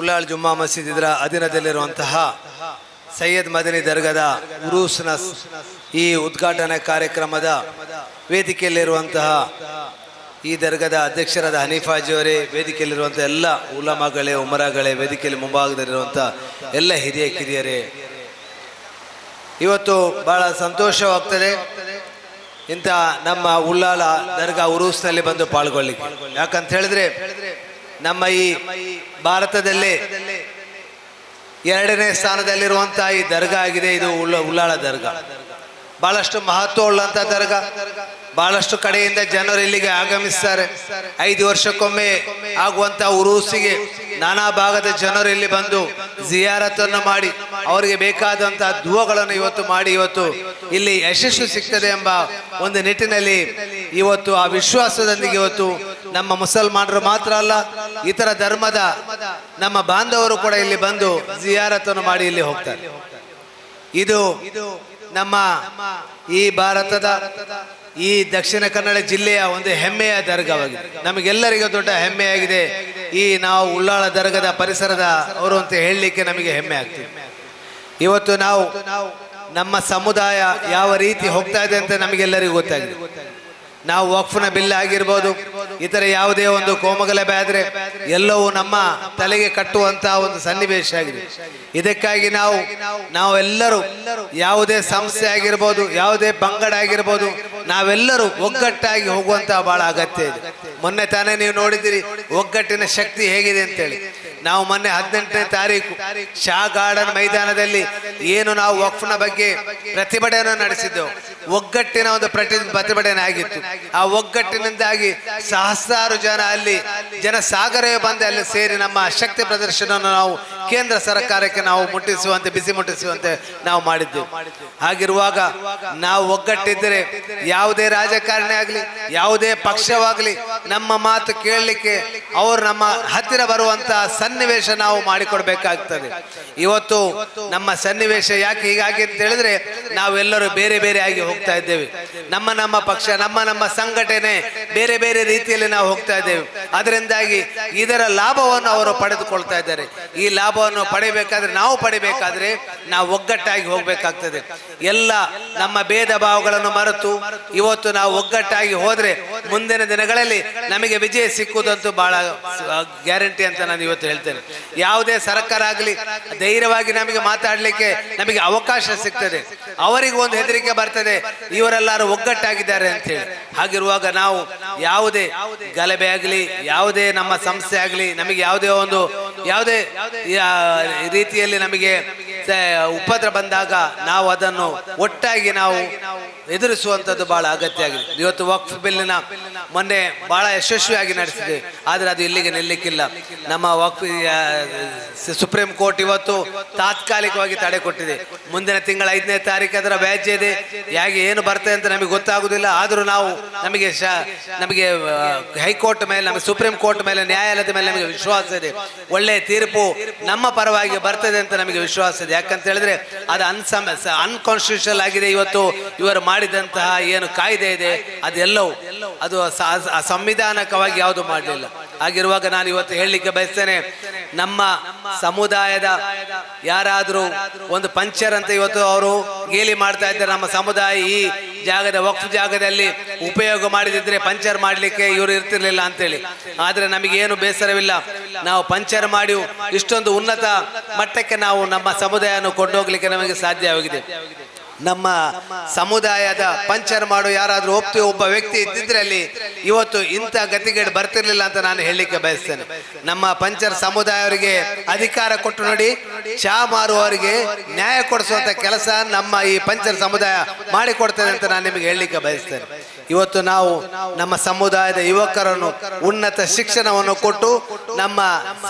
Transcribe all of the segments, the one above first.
ಉಲ್ಲಾಳ್ ಜುಮ್ಮಾ ಮಸೀದ್ ಇದರ ಅಧೀನದಲ್ಲಿರುವಂತಹ ಸೈಯದ್ ಮದನಿ ದರ್ಗಾದ ಉರೂಸ್ನ ಈ ಉದ್ಘಾಟನಾ ಕಾರ್ಯಕ್ರಮದ ವೇದಿಕೆಯಲ್ಲಿರುವಂತಹ ಈ ದರ್ಗಾದ ಅಧ್ಯಕ್ಷರಾದ ಹನೀಫಾಜಿಯವರೇ, ವೇದಿಕೆಯಲ್ಲಿರುವಂಥ ಎಲ್ಲ ಉಲಮಾಗಳೇ, ಉಮರಾಗಳೇ, ವೇದಿಕೆಯಲ್ಲಿ ಮುಂಭಾಗದಲ್ಲಿರುವಂಥ ಎಲ್ಲ ಹಿರಿಯ ಕಿರಿಯರೇ, ಇವತ್ತು ಬಹಳ ಸಂತೋಷವಾಗ್ತದೆ ಇಂಥ ನಮ್ಮ ಉಲ್ಲಾಳ ದರ್ಗಾ ಉರೂಸ್ನಲ್ಲಿ ಬಂದು ಪಾಲ್ಗೊಳ್ಳಿಕ್ಕೆ. ಯಾಕಂತ ಹೇಳಿದ್ರೆ ನಮ್ಮ ಈ ಭಾರತದಲ್ಲೇ 2ನೇ ಸ್ಥಾನದಲ್ಲಿರುವಂತಹ ಈ ದರ್ಗಾ ಆಗಿದೆ. ಇದು ಉಲ್ಲಾಳ ದರ್ಗಾ ಬಹಳಷ್ಟು ಮಹತ್ವ ಉಳ್ಳಂತ ದರ್ಗಾ. ಬಹಳಷ್ಟು ಕಡೆಯಿಂದ ಜನರು ಇಲ್ಲಿಗೆ ಆಗಮಿಸ್ತಾರೆ. 5 ವರ್ಷಕ್ಕೊಮ್ಮೆ ಆಗುವಂತ ಉರೂಸಿಗೆ ನಾನಾ ಭಾಗದ ಜನರು ಇಲ್ಲಿ ಬಂದು ಜಿಯಾರತನ್ನು ಮಾಡಿ ಅವರಿಗೆ ಬೇಕಾದಂತಹ ದುವಗಳನ್ನು ಇವತ್ತು ಮಾಡಿ ಇವತ್ತು ಇಲ್ಲಿ ಯಶಸ್ಸು ಸಿಗ್ತದೆ ಎಂಬ ಒಂದು ನಿಟ್ಟಿನಲ್ಲಿ ಇವತ್ತು ಆ ವಿಶ್ವಾಸದೊಂದಿಗೆ ಇವತ್ತು ನಮ್ಮ ಮುಸಲ್ಮಾನರು ಮಾತ್ರ ಅಲ್ಲ, ಇತರ ಧರ್ಮದ ನಮ್ಮ ಬಾಂಧವರು ಕೂಡ ಇಲ್ಲಿ ಬಂದು ಜಿಯಾರತನ್ನು ಮಾಡಿ ಇಲ್ಲಿ ಹೋಗ್ತಾರೆ. ಇದು ನಮ್ಮ ಈ ಭಾರತದ ಈ ದಕ್ಷಿಣ ಕನ್ನಡ ಜಿಲ್ಲೆಯ ಒಂದು ಹೆಮ್ಮೆಯ ದರ್ಗಾವಾಗಿದೆ. ನಮಗೆಲ್ಲರಿಗೂ ದೊಡ್ಡ ಹೆಮ್ಮೆಯಾಗಿದೆ. ಈ ನಾವು ಉಲ್ಲಾಳ ದರ್ಗಾದ ಪರಿಸರದ ಅವರು ಅಂತ ಹೇಳಲಿಕ್ಕೆ ನಮಗೆ ಹೆಮ್ಮೆ ಆಗ್ತದೆ. ಇವತ್ತು ನಾವು ನಮ್ಮ ಸಮುದಾಯ ಯಾವ ರೀತಿ ಹೋಗ್ತಾ ಇದೆ ಅಂತ ನಮಗೆಲ್ಲರಿಗೂ ಗೊತ್ತಾಗಿದೆ. ನಾವು ವಕ್ಫ್ನ ಬಿಲ್ ಆಗಿರ್ಬೋದು, ಇತರ ಯಾವುದೇ ಒಂದು ಕೋಮಗಲಭೆ ಆದ್ರೆ ಎಲ್ಲವೂ ನಮ್ಮ ತಲೆಗೆ ಕಟ್ಟುವಂತಹ ಒಂದು ಸನ್ನಿವೇಶ ಆಗಿದೆ. ಇದಕ್ಕಾಗಿ ನಾವೆಲ್ಲರೂ ಯಾವುದೇ ಸಂಸ್ಥೆ ಆಗಿರ್ಬೋದು, ಯಾವುದೇ ಪಂಗಡ ಆಗಿರ್ಬೋದು, ನಾವೆಲ್ಲರೂ ಒಗ್ಗಟ್ಟಾಗಿ ಹೋಗುವಂತಹ ಬಹಳ ಅಗತ್ಯ ಇದೆ. ಮೊನ್ನೆ ತಾನೇ ನೀವು ನೋಡಿದಿರಿ ಒಗ್ಗಟ್ಟಿನ ಶಕ್ತಿ ಹೇಗಿದೆ ಅಂತೇಳಿ. ನಾವು ಮೊನ್ನೆ 18ನೇ ತಾರೀಕು ಶಾ ಗಾರ್ಡನ್ ಮೈದಾನದಲ್ಲಿ ಏನು ನಾವು ವಕ್ಫ್ನ ಬಗ್ಗೆ ಪ್ರತಿಭಟನೆ ನಡೆಸಿದ್ದೆವು, ಒಗ್ಗಟ್ಟಿನ ಒಂದು ಪ್ರತಿಭಟನೆ ಆಗಿತ್ತು. ಆ ಒಗ್ಗಟ್ಟಿನಿಂದಾಗಿ ಸಹಸ್ರಾರು ಜನ ಅಲ್ಲಿ ಜನಸಾಗರವೇ ಬಂದು ಅಲ್ಲಿ ಸೇರಿ ನಮ್ಮ ಶಕ್ತಿ ಪ್ರದರ್ಶನವನ್ನು ನಾವು ಕೇಂದ್ರ ಸರ್ಕಾರಕ್ಕೆ ನಾವು ಮುಟ್ಟಿಸುವಂತೆ, ಬಿಸಿ ಮುಟ್ಟಿಸುವಂತೆ ನಾವು ಮಾಡಿದ್ದೆವು. ಹಾಗಿರುವಾಗ ನಾವು ಒಗ್ಗಟ್ಟಿದ್ದರೆ ಯಾವುದೇ ರಾಜಕಾರಣಿ ಆಗಲಿ, ಯಾವುದೇ ಪಕ್ಷವಾಗಲಿ ನಮ್ಮ ಮಾತು ಕೇಳಲಿಕ್ಕೆ ಅವರು ನಮ್ಮ ಹತ್ತಿರ ಬರುವಂತಹ ಸನ್ನಿವೇಶ ನಾವು ಮಾಡಿಕೊಡ್ಬೇಕಾಗ್ತದೆ. ಇವತ್ತು ನಮ್ಮ ಸನ್ನಿವೇಶ ಯಾಕೆ ಹೀಗಾಗಿ ಅಂತ ಹೇಳಿದ್ರೆ ನಾವೆಲ್ಲರೂ ಬೇರೆ ಬೇರೆ ಆಗಿ ಹೋಗ್ತಾ ಇದ್ದೇವೆ. ನಮ್ಮ ಪಕ್ಷ, ನಮ್ಮ ಸಂಘಟನೆ ಬೇರೆ ಬೇರೆ ರೀತಿಯಲ್ಲಿ ನಾವು ಹೋಗ್ತಾ ಇದ್ದೇವೆ. ಅದರಿಂದಾಗಿ ಇದರ ಲಾಭವನ್ನು ಅವರು ಪಡೆದುಕೊಳ್ತಾ ಇದ್ದಾರೆ. ಈ ಲಾಭವನ್ನು ಪಡೆಯಬೇಕಾದ್ರೆ ನಾವು ಒಗ್ಗಟ್ಟಾಗಿ ಹೋಗ್ಬೇಕಾಗ್ತದೆ. ಎಲ್ಲ ನಮ್ಮ ಭೇದ ಭಾವಗಳನ್ನು ಮರೆತು ಇವತ್ತು ನಾವು ಒಗ್ಗಟ್ಟಾಗಿ ಹೋದ್ರೆ ಮುಂದಿನ ದಿನಗಳಲ್ಲಿ ನಮಗೆ ವಿಜಯ ಸಿಕ್ಕುವುದಂತೂ ಬಹಳ ಗ್ಯಾರಂಟಿ ಅಂತ ನಾನು ಇವತ್ತು ಹೇಳ್ತೇನೆ. ಯಾವುದೇ ಸರ್ಕಾರ ಆಗಲಿ ಧೈರ್ಯವಾಗಿ ನಮಗೆ ಮಾತಾಡಲಿಕ್ಕೆ ನಮಗೆ ಅವಕಾಶ ಸಿಗ್ತದೆ. ಅವರಿಗೆ ಒಂದು ಹೆದರಿಕೆ ಬರ್ತದೆ, ಇವರೆಲ್ಲರೂ ಒಗ್ಗಟ್ಟಾಗಿದ್ದಾರೆ ಅಂತ ಹೇಳಿ. ಹಾಗಿರುವಾಗ ನಾವು ಯಾವುದೇ ಗಲಭೆ ಆಗಲಿ, ಯಾವುದೇ ನಮ್ಮ ಸಂಸ್ಥೆ ಆಗಲಿ, ನಮಗೆ ಯಾವುದೇ ರೀತಿಯಲ್ಲಿ ನಮಗೆ ಉಪದ್ರ ಬಂದಾಗ ನಾವು ಅದನ್ನು ಒಟ್ಟಾಗಿ ನಾವು ಎದುರಿಸುವಂಥದ್ದು ಬಹಳ ಅಗತ್ಯ ಆಗಿದೆ. ಇವತ್ತು ವಕ್ಫ್ ಬಿಲ್ಲಿನ ಮೊನ್ನೆ ಬಹಳ ಯಶಸ್ವಿಯಾಗಿ ನಡೆಸಿದೆ, ಆದರೆ ಅದು ಇಲ್ಲಿಗೆ ನಿಲ್ಲಕ್ಕಿಲ್ಲ. ನಮ್ಮ ವಕ್ಫ್ ಸುಪ್ರೀಂ ಕೋರ್ಟ್ ಇವತ್ತು ತಾತ್ಕಾಲಿಕವಾಗಿ ತಡೆ ಕೊಟ್ಟಿದೆ. ಮುಂದಿನ ತಿಂಗಳ 5ನೇ ತಾರೀಕು ಅದರ ವ್ಯಾಜ್ಯ ಇದೆ. ಹೇಗೆ ಏನು ಬರ್ತದೆ ಅಂತ ನಮಗೆ ಗೊತ್ತಾಗುದಿಲ್ಲ. ಆದರೂ ನಮಗೆ ಹೈಕೋರ್ಟ್ ಮೇಲೆ, ನಮ್ಮ ಸುಪ್ರೀಂ ಕೋರ್ಟ್ ಮೇಲೆ, ನ್ಯಾಯಾಲಯದ ಮೇಲೆ ನಮಗೆ ವಿಶ್ವಾಸ ಇದೆ. ಒಳ್ಳೆಯ ತೀರ್ಪು ನಮ್ಮ ಪರವಾಗಿ ಬರ್ತದೆ ಅಂತ ನಮಗೆ ವಿಶ್ವಾಸ ಇದೆ. ಯಾಕಂತ ಹೇಳಿದ್ರೆ ಅದು ಅನ್ಕಾನ್ಸ್ಟಿಟ್ಯೂಷನಲ್ ಆಗಿದೆ. ಇವತ್ತು ಇವರು ಮಾಡಿದಂತಹ ಏನು ಕಾಯ್ದೆ ಇದೆ ಅದೆಲ್ಲವೂ ಅದು ಸಂವಿಧಾನಕವಾಗಿ ಯಾವುದು ಮಾಡಲಿಲ್ಲ. ಹಾಗಿರುವಾಗ ನಾನು ಇವತ್ತು ಹೇಳಲಿಕ್ಕೆ ಬಯಸ್ತೇನೆ, ನಮ್ಮ ಸಮುದಾಯದ ಯಾರಾದರೂ ಒಂದು ಪಂಚರ್ ಅಂತ ಇವತ್ತು ಅವರು ಗೇಲಿ ಮಾಡ್ತಾ ಇದ್ದಾರೆ. ನಮ್ಮ ಸಮುದಾಯ ಈ ಜಾಗದ ವಕ್ಫ್ ಜಾಗದಲ್ಲಿ ಉಪಯೋಗ ಮಾಡಿದಿದ್ರೆ ಪಂಚರ್ ಮಾಡಲಿಕ್ಕೆ ಇವರು ಇರ್ತಿರ್ಲಿಲ್ಲ ಅಂತೇಳಿ. ಆದರೆ ನಮಗೇನು ಬೇಸರವಿಲ್ಲ, ನಾವು ಪಂಚರ್ ಮಾಡಿ ಇಷ್ಟೊಂದು ಉನ್ನತ ಮಟ್ಟಕ್ಕೆ ನಾವು ನಮ್ಮ ಸಮುದಾಯವನ್ನು ಕೊಂಡೋಗ್ಲಿಕ್ಕೆ ನಮಗೆ ಸಾಧ್ಯವಾಗಿದೆ. ನಮ್ಮ ಸಮುದಾಯದ ಪಂಚರ್ ಮಾಡು ಯಾರಾದ್ರೂ ಒಬ್ಬ ವ್ಯಕ್ತಿ ಇದ್ದಿದ್ರೆ ಅಲ್ಲಿ ಇವತ್ತು ಇಂಥ ಗತಿಗೇಡು ಬರ್ತಿರ್ಲಿಲ್ಲ ಅಂತ ನಾನು ಹೇಳಲಿಕ್ಕೆ ಬಯಸ್ತೇನೆ. ನಮ್ಮ ಪಂಚರ್ ಸಮುದಾಯವರಿಗೆ ಅಧಿಕಾರ ಕೊಟ್ಟು ನೋಡಿ, ಚಾ ಮಾರುವವರಿಗೆ ನ್ಯಾಯ ಕೊಡಿಸುವಂತ ಕೆಲಸ ನಮ್ಮ ಈ ಪಂಚರ್ ಸಮುದಾಯ ಮಾಡಿಕೊಡ್ತದೆ ಅಂತ ನಾನು ನಿಮಗೆ ಹೇಳಲಿಕ್ಕೆ ಬಯಸ್ತೇನೆ. ಇವತ್ತು ನಾವು ನಮ್ಮ ಸಮುದಾಯದ ಯುವಕರನ್ನು ಉನ್ನತ ಶಿಕ್ಷಣವನ್ನು ಕೊಟ್ಟು ನಮ್ಮ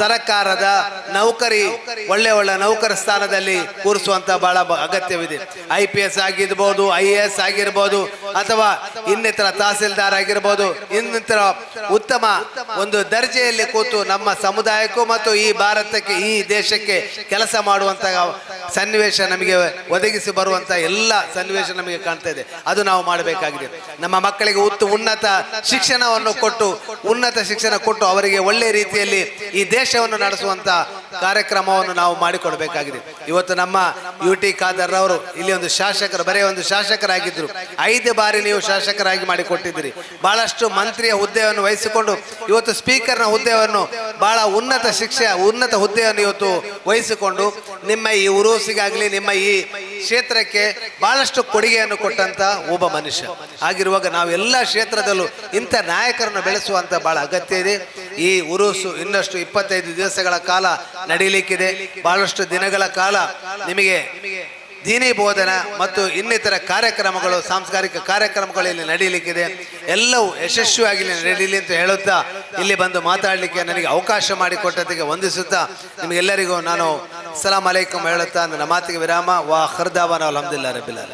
ಸರ್ಕಾರದ ನೌಕರಿ, ಒಳ್ಳೆ ನೌಕರ ಸ್ಥಾನದಲ್ಲಿ ಕೂರಿಸುವಂತ ಬಹಳ ಅಗತ್ಯವಿದೆ. IPS ಆಗಿರ್ಬೋದು, IAS ಆಗಿರ್ಬೋದು, ಅಥವಾ ಇನ್ನಿತರ ತಹಸೀಲ್ದಾರ್ ಆಗಿರ್ಬೋದು, ಇನ್ನಿತರ ಉತ್ತಮ ಒಂದು ದರ್ಜೆಯಲ್ಲಿ ಕೂತು ನಮ್ಮ ಸಮುದಾಯಕ್ಕೂ ಮತ್ತು ಈ ಭಾರತಕ್ಕೆ, ಈ ದೇಶಕ್ಕೆ ಕೆಲಸ ಮಾಡುವಂತ ಸನ್ನಿವೇಶ ನಮಗೆ ಒದಗಿಸಿ ಬರುವಂತ ಎಲ್ಲ ಸನ್ನಿವೇಶ ನಮಗೆ ಕಾಣ್ತಾ ಇದೆ. ಅದು ನಾವು ಮಾಡಬೇಕಾಗಿದೆ. ನಮ್ಮ ಮಕ್ಕಳಿಗೆ ಉನ್ನತ ಶಿಕ್ಷಣವನ್ನು ಕೊಟ್ಟು, ಉನ್ನತ ಶಿಕ್ಷಣ ಕೊಟ್ಟು ಅವರಿಗೆ ಒಳ್ಳೆ ರೀತಿಯಲ್ಲಿ ಈ ದೇಶವನ್ನು ನಡೆಸುವಂತ ಕಾರ್ಯಕ್ರಮವನ್ನು ನಾವು ಮಾಡಿಕೊಡ್ಬೇಕಾಗಿದೆ. ಇವತ್ತು ನಮ್ಮ UT ಖಾದರ್ ಅವರು ಇಲ್ಲಿ ಒಂದು ಶಾಸಕರು, ಬರೀ ಒಂದು ಶಾಸಕರಾಗಿದ್ದರು, 5 ಬಾರಿ ನೀವು ಶಾಸಕರಾಗಿ ಮಾಡಿಕೊಟ್ಟಿದ್ದೀರಿ. ಬಹಳಷ್ಟು ಮಂತ್ರಿಯ ಹುದ್ದೆಯನ್ನು ವಹಿಸಿಕೊಂಡು ಇವತ್ತು ಸ್ಪೀಕರ್ನ ಹುದ್ದೆಯನ್ನು ಬಹಳ ಉನ್ನತ ಹುದ್ದೆಯನ್ನು ಇವತ್ತು ವಹಿಸಿಕೊಂಡು ನಿಮ್ಮ ಈ ಉರೂಸಿಗಾಗಲಿ ನಿಮ್ಮ ಈ ಕ್ಷೇತ್ರಕ್ಕೆ ಬಹಳಷ್ಟು ಕೊಡುಗೆಯನ್ನು ಕೊಟ್ಟಂತ ಒಬ್ಬ ಮನುಷ್ಯ ಆಗಿರುವಾಗ ನಾವೆಲ್ಲ ಕ್ಷೇತ್ರದಲ್ಲೂ ಇಂಥ ನಾಯಕರನ್ನು ಬೆಳೆಸುವಂತ ಬಹಳ ಅಗತ್ಯ ಇದೆ. ಈ ಉರುಸು ಇನ್ನಷ್ಟು 25 ದಿವಸಗಳ ಕಾಲ ನಡೀಲಿಕ್ಕಿದೆ. ಬಹಳಷ್ಟು ದಿನಗಳ ಕಾಲ ನಿಮಗೆ ದೀನಿ ಬೋಧನಾ ಮತ್ತು ಇನ್ನಿತರ ಕಾರ್ಯಕ್ರಮಗಳು, ಸಾಂಸ್ಕೃತಿಕ ಕಾರ್ಯಕ್ರಮಗಳು ಇಲ್ಲಿ ನಡೀಲಿಕ್ಕಿದೆ. ಎಲ್ಲವೂ ಯಶಸ್ವಿಯಾಗಿ ನಡೀಲಿ ಅಂತ ಹೇಳುತ್ತಾ ಇಲ್ಲಿ ಬಂದು ಮಾತಾಡಲಿಕ್ಕೆ ನನಗೆ ಅವಕಾಶ ಮಾಡಿಕೊಟ್ಟದಕ್ಕೆ ವಂದಿಸುತ್ತಾ ನಿಮಗೆಲ್ಲರಿಗೂ ನಾನು ಅಸ್ಸಲಾಮು ಅಲೈಕುಂ ಹೇಳುತ್ತಾ ನನ್ನ ಮಾತಿಗೆ ವಿರಾಮ. ವಾ ಖರ್ದಾವಾನ ಅಲ್ಹಮ್ದುಲಿಲ್ಲಾಹಿ ರಬ್ಬಿಲ್ ಆಲಮೀನ್.